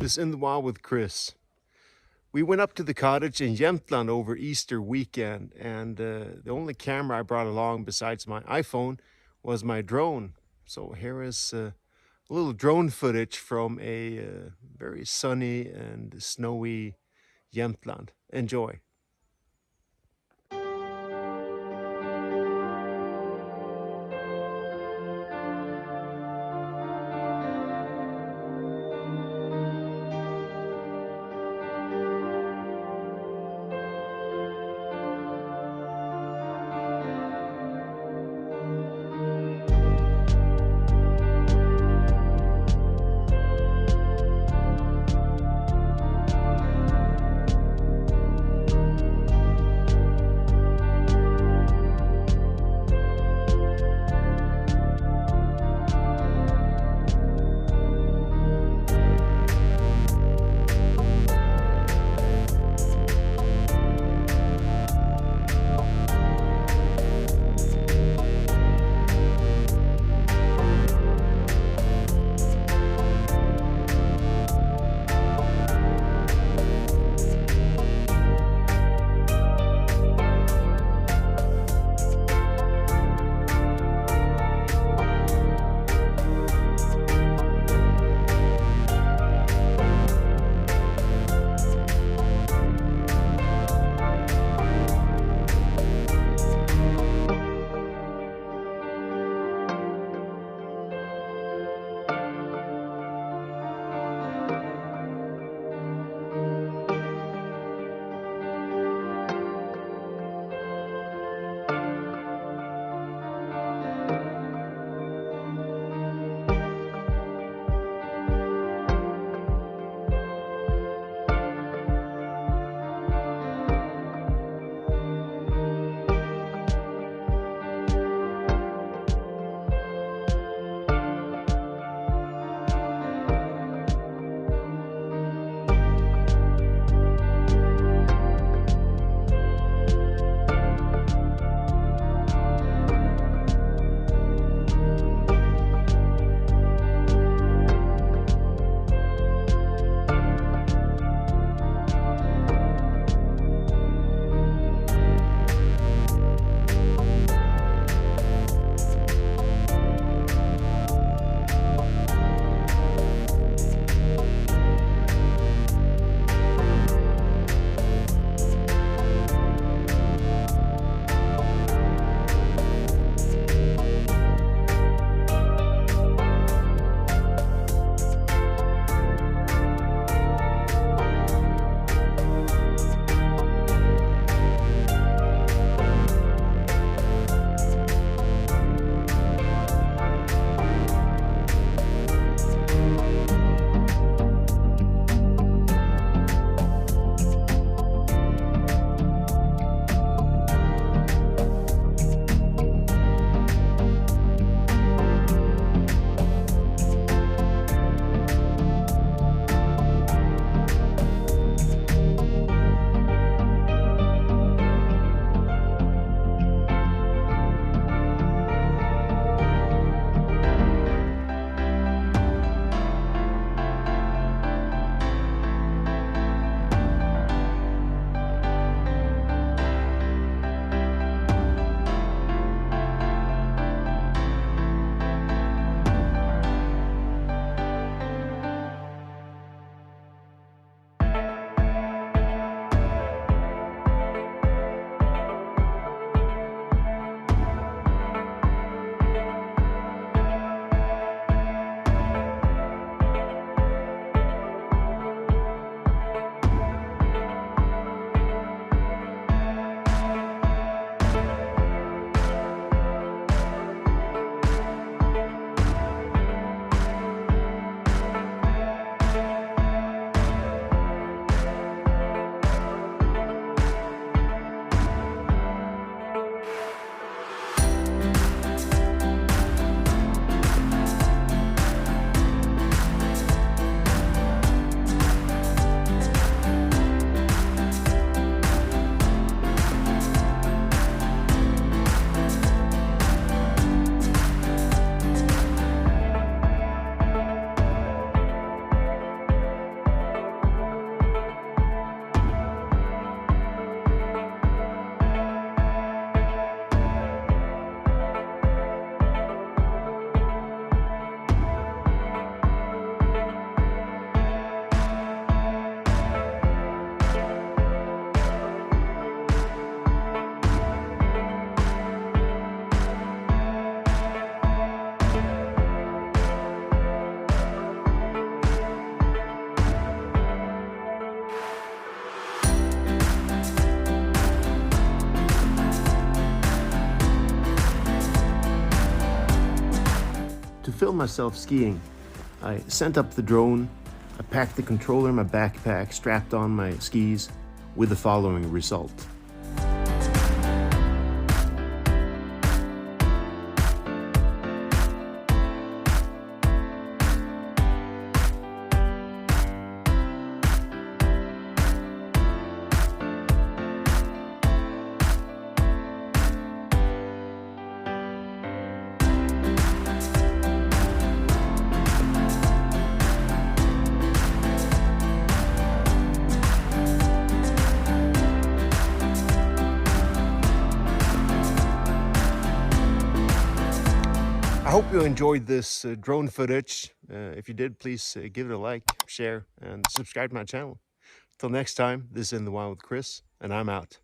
This In the Wild with Chris. We went up to the cottage in Jämtland over Easter weekend, and the only camera I brought along besides my iPhone was my drone. So here is a little drone footage from a very sunny and snowy Jämtland. Enjoy. to film myself skiing, I sent up the drone, I packed the controller in my backpack, strapped on my skis, with the following result. I hope you enjoyed this drone footage. If you did, please give it a like, share, and subscribe to my channel. Till next time, this is In the Wild with Chris, and I'm out.